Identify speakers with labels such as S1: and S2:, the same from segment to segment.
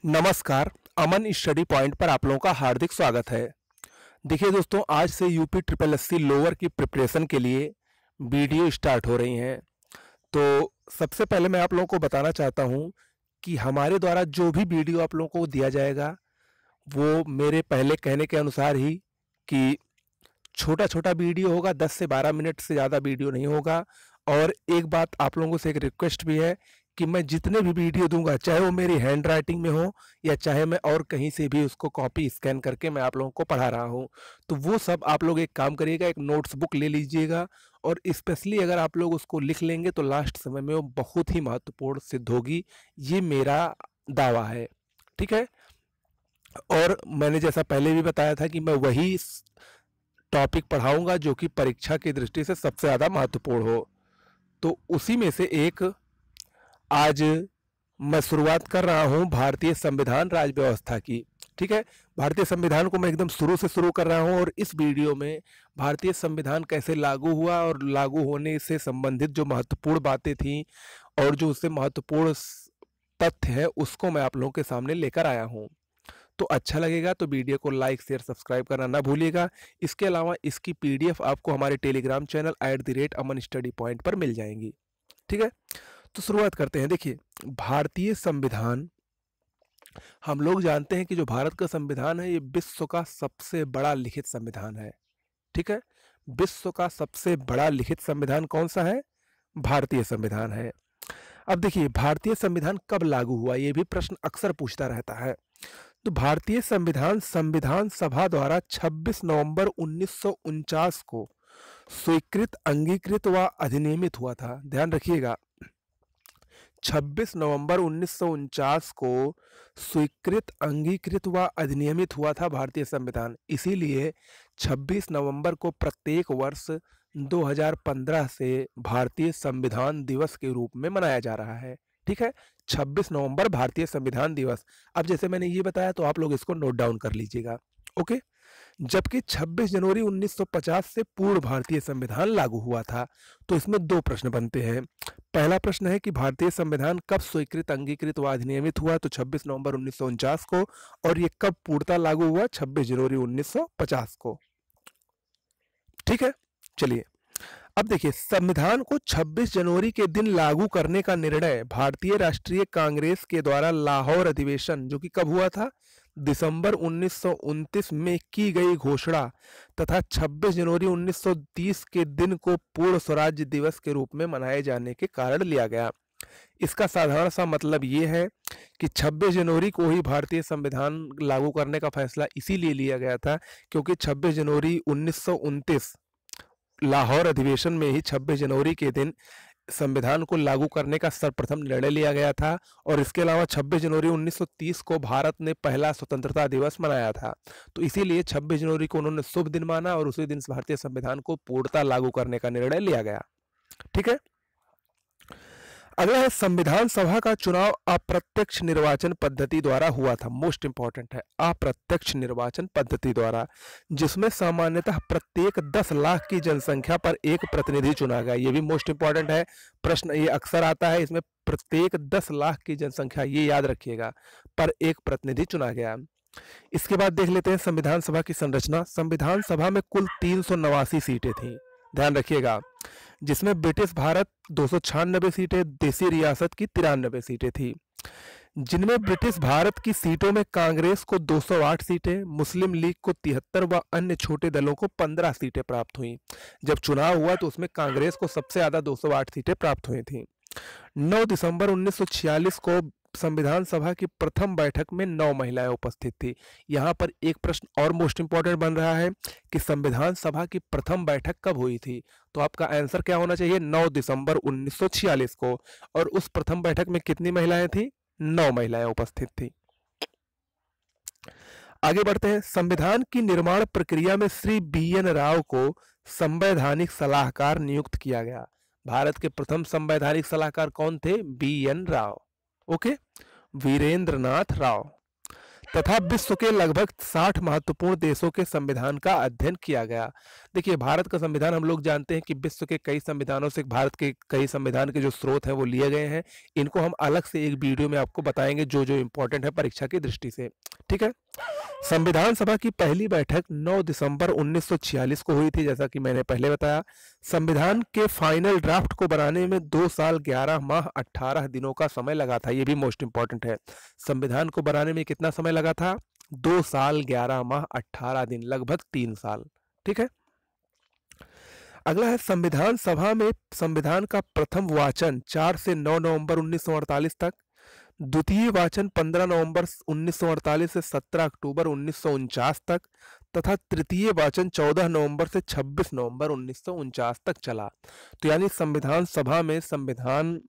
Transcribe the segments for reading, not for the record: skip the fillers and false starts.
S1: नमस्कार। अमन study point पर आप लोगों का हार्दिक स्वागत है। देखिए दोस्तों, आज से यूपी ट्रिपल एससी लोअर की प्रिपरेशन के लिए वीडियो स्टार्ट हो रही हैं। तो सबसे पहले मैं आप लोगों को बताना चाहता हूं कि हमारे द्वारा जो भी वीडियो आप लोगों को दिया जाएगा वो मेरे पहले कहने के अनुसार ही कि छोटा छोटा वीडियो होगा, 10 से 12 मिनट से ज़्यादा वीडियो नहीं होगा। और एक बात आप लोगों से एक रिक्वेस्ट भी है कि मैं जितने भी वीडियो दूंगा, चाहे वो मेरी हैंड राइटिंग में हो या चाहे मैं और कहीं से भी उसको कॉपी स्कैन करके मैं आप लोगों को पढ़ा रहा हूँ, तो वो सब आप लोग एक काम करिएगा, एक नोट्स बुक ले लीजिएगा। और स्पेशली अगर आप लोग उसको लिख लेंगे तो लास्ट समय में वो बहुत ही महत्वपूर्ण सिद्ध होगी। ये मेरा दावा है, ठीक है। और मैंने जैसा पहले भी बताया था कि मैं वही टॉपिक पढ़ाऊंगा जो कि परीक्षा की दृष्टि से सबसे ज़्यादा महत्वपूर्ण हो। तो उसी में से एक आज मैं शुरुआत कर रहा हूं भारतीय संविधान राज व्यवस्था की, ठीक है। भारतीय संविधान को मैं एकदम शुरू से शुरू कर रहा हूं और इस वीडियो में भारतीय संविधान कैसे लागू हुआ और लागू होने से संबंधित जो महत्वपूर्ण बातें थी और जो उससे महत्वपूर्ण तथ्य है उसको मैं आप लोगों के सामने लेकर आया हूं। तो अच्छा लगेगा तो वीडियो को लाइक शेयर सब्सक्राइब करना ना भूलिएगा। इसके अलावा इसकी पीडीएफ आपको हमारे टेलीग्राम चैनल @अमन स्टडी पॉइंट पर मिल जाएंगी, ठीक है। तो शुरुआत करते हैं। देखिए, भारतीय संविधान, हम लोग जानते हैं कि जो भारत का संविधान है ये विश्व का सबसे बड़ा लिखित संविधान है, ठीक है। विश्व का सबसे बड़ा लिखित संविधान कौन सा है? भारतीय संविधान है। अब देखिए, भारतीय संविधान कब लागू हुआ, ये भी प्रश्न अक्सर पूछता रहता है। तो भारतीय संविधान संविधान सभा द्वारा 26 नवंबर 1949 को स्वीकृत, अंगीकृत व अधिनियमित हुआ था। ध्यान रखिएगा, 26 नवंबर 1949 को स्वीकृत, अंगीकृत व अधिनियमित हुआ था भारतीय संविधान। इसीलिए 26 नवंबर को प्रत्येक वर्ष 2015 से भारतीय संविधान दिवस के रूप में मनाया जा रहा है, ठीक है। 26 नवंबर भारतीय संविधान दिवस। अब जैसे मैंने ये बताया तो आप लोग इसको नोट डाउन कर लीजिएगा, ओके। जबकि 26 जनवरी 1950 से पूर्व भारतीय संविधान लागू हुआ था। तो इसमें दो प्रश्न बनते हैं। पहला प्रश्न है कि भारतीय संविधान कब स्वीकृत, अंगीकृत व अधिनियमित हुआ? तो 26 नवंबर 1949 को। और ये कब पूर्णतः लागू हुआ? 26 जनवरी 1950 को, ठीक है। चलिए, अब देखिए, संविधान को 26 जनवरी के दिन लागू करने का निर्णय भारतीय राष्ट्रीय कांग्रेस के द्वारा लाहौर अधिवेशन, जो कि कब हुआ था? दिसंबर 1929 में की गई घोषणा तथा 26 जनवरी 1930 के दिन को पूर्ण स्वराज्य दिवस के रूप में मनाए जाने के कारण लिया गया। इसका साधारण सा मतलब ये है कि 26 जनवरी को ही भारतीय संविधान लागू करने का फैसला इसीलिए लिया गया था क्योंकि 26 जनवरी 1929 लाहौर अधिवेशन में ही 26 जनवरी के दिन संविधान को लागू करने का सर्वप्रथम निर्णय लिया गया था। और इसके अलावा 26 जनवरी 1930 को भारत ने पहला स्वतंत्रता दिवस मनाया था। तो इसीलिए 26 जनवरी को उन्होंने शुभ दिन माना और उसी दिन भारतीय संविधान को पूर्णतः लागू करने का निर्णय लिया गया, ठीक है। अगला है, संविधान सभा का चुनाव अप्रत्यक्ष निर्वाचन पद्धति द्वारा हुआ था। मोस्ट इंपॉर्टेंट है, अप्रत्यक्ष निर्वाचन पद्धति द्वारा, जिसमें सामान्यतः प्रत्येक 10 लाख की जनसंख्या पर एक प्रतिनिधि चुना गया। ये भी मोस्ट इंपॉर्टेंट है, प्रश्न ये अक्सर आता है इसमें। प्रत्येक 10 लाख की जनसंख्या, ये याद रखिएगा, पर एक प्रतिनिधि चुना गया। इसके बाद देख लेते हैं संविधान सभा की संरचना। संविधान सभा में कुल 389 सीटें थी, ध्यान रखिएगा, जिसमें ब्रिटिश भारत 296 सीटें, देसी रियासत की 93 सीटें थी। जिनमें ब्रिटिश भारत की सीटों में कांग्रेस को 208 सीटें, मुस्लिम लीग को 73 व अन्य छोटे दलों को 15 सीटें प्राप्त हुई। जब चुनाव हुआ तो उसमें कांग्रेस को सबसे ज्यादा 208 सीटें प्राप्त हुई थी। 9 दिसंबर 1946 को संविधान सभा की प्रथम बैठक में 9 महिलाएं उपस्थित थी। यहां पर एक प्रश्न और मोस्ट इंपॉर्टेंट बन रहा है कि संविधान सभा की प्रथम बैठक कब हुई थी? तो आपका आंसर क्या होना चाहिए? 9 दिसंबर 1946 को। और उस प्रथम बैठक में कितनी महिलाएं थी? 9 महिलाएं उपस्थित थी। आगे बढ़ते हैं। संविधान की निर्माण प्रक्रिया में श्री BN राव को संवैधानिक सलाहकार नियुक्त किया गया। भारत के प्रथम संवैधानिक सलाहकार कौन थे? BN Rao, okay, Virendranath Rao. तथा विश्व के लगभग 60 महत्वपूर्ण देशों के संविधान का अध्ययन किया गया। देखिए, भारत का संविधान हम लोग जानते हैं कि विश्व के कई संविधानों से भारत के कई संविधान के जो स्रोत हैं वो लिए गए हैं। इनको हम अलग से एक वीडियो में आपको बताएंगे जो जो इम्पोर्टेंट है परीक्षा की दृष्टि से। ठीक है। संविधान सभा की पहली बैठक 9 दिसंबर 1946 को हुई थी, जैसा कि मैंने पहले बताया। संविधान के फाइनल ड्राफ्ट को बनाने में 2 साल 11 माह 18 दिनों का समय लगा था। ये भी मोस्ट इंपॉर्टेंट है। संविधान को बनाने में कितना समय लगा था? 2 साल 11 माह 18 दिन, लगभग 3 साल। ठीक है। अगला है संविधान सभा में संविधान का प्रथम वाचन 4 से 9 नवंबर 1948 तक, द्वितीय वाचन 15 नवंबर 1948 से 17 अक्टूबर 1949 तक तथा तृतीय वाचन 14 नवंबर से 26 नवंबर 1949 तक चला। तो यानी संविधान सभा में संविधान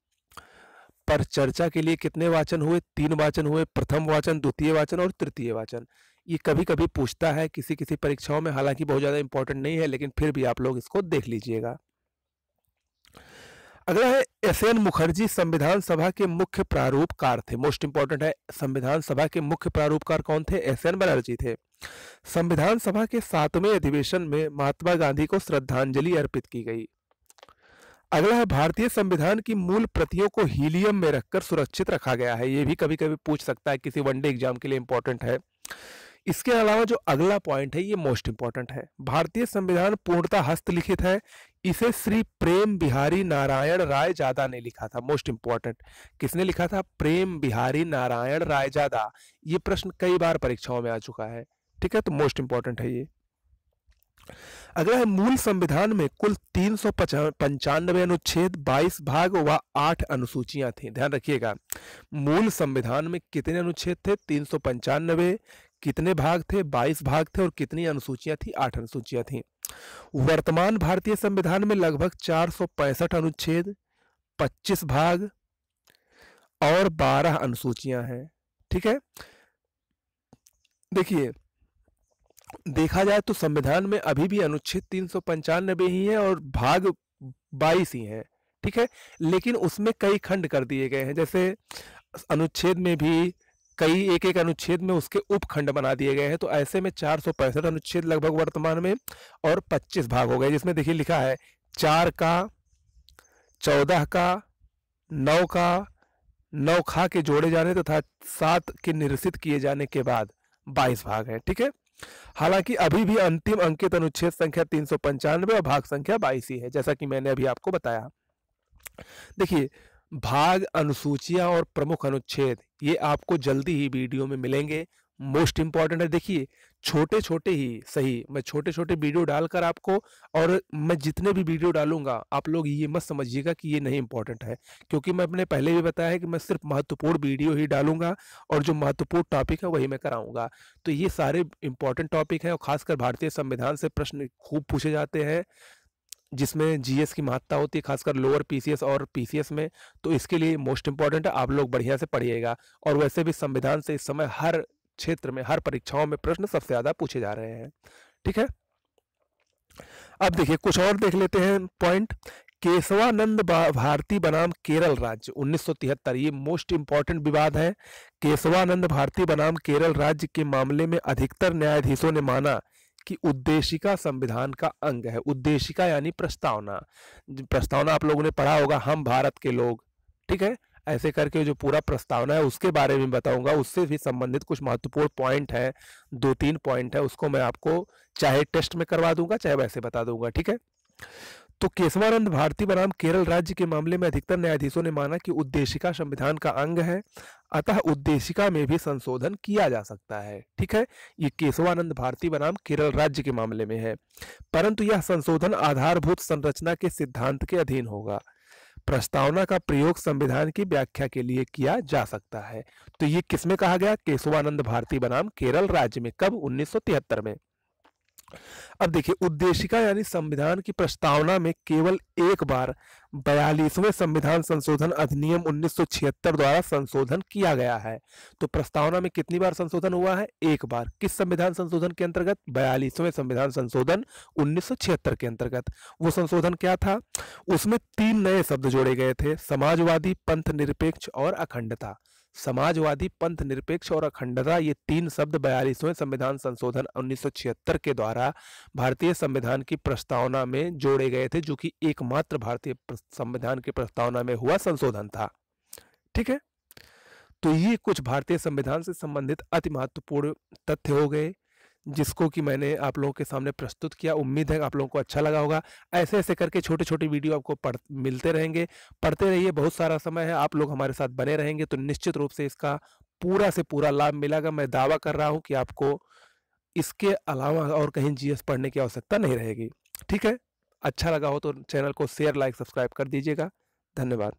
S1: पर चर्चा के लिए कितने वाचन हुए? 3 वाचन हुए, प्रथम वाचन, द्वितीय वाचन और तृतीय वाचन। ये कभी कभी पूछता है किसी किसी परीक्षाओं में, हालांकि बहुत ज़्यादा इंपॉर्टेंट नहीं है, लेकिन फिर भी आप लोग इसको देख लीजिएगा। अगला है एस.एन. मुखर्जी संविधान सभा के मुख्य प्रारूपकार थे। मोस्ट इंपॉर्टेंट है, संविधान सभा के मुख्य प्रारूपकार कौन थे? एस.एन. बनर्जी थे। संविधान सभा के 7वें अधिवेशन में महात्मा गांधी को श्रद्धांजलि अर्पित की गई। अगला है भारतीय संविधान की मूल प्रतियों को हीलियम में रखकर सुरक्षित रखा गया है। ये भी कभी कभी पूछ सकता है, किसी वनडे एग्जाम के लिए इंपॉर्टेंट है। इसके अलावा जो अगला पॉइंट है ये मोस्ट इंपॉर्टेंट है। भारतीय संविधान पूर्णतः हस्तलिखित है। इसे श्री प्रेम बिहारी नारायण रायजादा ने लिखा था। मोस्ट इंपॉर्टेंट, किसने लिखा था? प्रेम बिहारी नारायण रायजादा। ये प्रश्न कई बार परीक्षाओं में आ चुका है। ठीक है, तो मोस्ट इंपॉर्टेंट है ये। अगला है मूल संविधान में कुल 395 अनुच्छेद, 22 भाग व 8 अनुसूचियां थी। ध्यान रखिएगा, मूल संविधान में कितने अनुच्छेद थे? 395। कितने भाग थे? 22 भाग थे। और कितनी अनुसूचियां थी? 8 अनुसूचियां थी। वर्तमान भारतीय संविधान में लगभग 465 अनुच्छेद, 25 भाग और 12 अनुसूचियां हैं। ठीक है। देखिए, देखा जाए तो संविधान में अभी भी अनुच्छेद 395 ही है और भाग 22 ही है। ठीक है, लेकिन उसमें कई खंड कर दिए गए हैं। जैसे अनुच्छेद में भी कई एक अनुच्छेद में उसके उपखंड बना दिए गए हैं। तो ऐसे में 465 अनुच्छेद लगभग वर्तमान में और 25 भाग हो गए, जिसमें देखिए लिखा है 4 का, 14 का, 9 का, 9 खा के जोड़े जाने तथा 7 के निरसित किए जाने के बाद 22 भाग है। ठीक है, हालांकि अभी भी अंतिम अंकित अनुच्छेद संख्या 395 और भाग संख्या 22 ही है, जैसा कि मैंने अभी आपको बताया। देखिए, भाग, अनुसूचियां और प्रमुख अनुच्छेद ये आपको जल्दी ही वीडियो में मिलेंगे। मोस्ट इंपॉर्टेंट है। देखिए, छोटे छोटे ही सही, मैं छोटे छोटे वीडियो डालकर आपको, और मैं जितने भी वीडियो डालूंगा आप लोग ये मत समझिएगा कि ये नहीं इंपॉर्टेंट है, क्योंकि मैं अपने पहले भी बताया है कि मैं सिर्फ महत्वपूर्ण वीडियो ही डालूंगा और जो महत्वपूर्ण टॉपिक है वही मैं कराऊंगा। तो ये सारे इंपॉर्टेंट टॉपिक हैं और खासकर भारतीय संविधान से प्रश्न खूब पूछे जाते हैं, जिसमें जीएस की महत्ता होती है, खासकर लोअर पीसीएस और पीसीएस में। तो इसके लिए मोस्ट इंपॉर्टेंट है, आप लोग बढ़िया से पढ़िएगा। और वैसे भी संविधान से इस समय हर क्षेत्र में, हर परीक्षाओं में प्रश्न सबसे ज्यादा पूछे जा रहे हैं। ठीक है, अब देखिए कुछ और देख लेते हैं पॉइंट। केशवानंद भारती बनाम केरल राज्य 1973, ये मोस्ट इंपॉर्टेंट विवाद है। केशवानंद भारती बनाम केरल राज्य के मामले में अधिकतर न्यायाधीशों ने माना कि उद्देशिका संविधान का अंग है। उद्देशिका यानी प्रस्तावना। प्रस्तावना आप लोगों ने पढ़ा होगा, हम भारत के लोग। ठीक है, ऐसे करके जो पूरा प्रस्तावना है उसके बारे में बताऊंगा। उससे भी संबंधित कुछ महत्वपूर्ण पॉइंट है, 2-3 पॉइंट है, उसको मैं आपको चाहे टेस्ट में करवा दूंगा चाहे वैसे बता दूंगा। ठीक है, तो केशवानंद भारती बनाम केरल राज्य के मामले में अधिकतर न्यायाधीशों ने माना कि उद्देशिका संविधान का अंग है, अतः उद्देशिका में भी संशोधन किया जा सकता है। ठीक है, ये केशवानंद भारती बनाम केरल राज्य के मामले में है, परंतु यह संशोधन आधारभूत संरचना के सिद्धांत के अधीन होगा। प्रस्तावना का प्रयोग संविधान की व्याख्या के लिए किया जा सकता है। तो ये किसमें कहा गया? केशवानंद भारती बनाम केरल राज्य में। कब? 1973 में। अब देखिए, उद्देशिका यानी संविधान की प्रस्तावना में केवल एक बार 42वें संविधान संशोधन अधिनियम 1976 द्वारा संशोधन किया गया है। तो प्रस्तावना में कितनी बार संशोधन हुआ है? एक बार। किस संविधान संशोधन के अंतर्गत? 42वें संविधान संशोधन 1976 के अंतर्गत। वो संशोधन क्या था? उसमें 3 नए शब्द जोड़े गए थे, समाजवादी, पंथ निरपेक्ष और अखंडता। समाजवादी, पंथ निरपेक्ष और अखंडता, ये 3 शब्द 42वें संविधान संशोधन 1976 के द्वारा भारतीय संविधान की प्रस्तावना में जोड़े गए थे, जो कि एकमात्र भारतीय संविधान की प्रस्तावना में हुआ संशोधन था। ठीक है, तो ये कुछ भारतीय संविधान से संबंधित अति महत्वपूर्ण तथ्य हो गए, जिसको कि मैंने आप लोगों के सामने प्रस्तुत किया। उम्मीद है आप लोगों को अच्छा लगा होगा। ऐसे ऐसे करके छोटे छोटे वीडियो आपको मिलते रहेंगे, पढ़ते रहिए। बहुत सारा समय है, आप लोग हमारे साथ बने रहेंगे तो निश्चित रूप से इसका पूरा से पूरा लाभ मिलेगा। मैं दावा कर रहा हूं कि आपको इसके अलावा और कहीं जीएस पढ़ने की आवश्यकता नहीं रहेगी। ठीक है, अच्छा लगा हो तो चैनल को शेयर, लाइक, सब्सक्राइब कर दीजिएगा। धन्यवाद।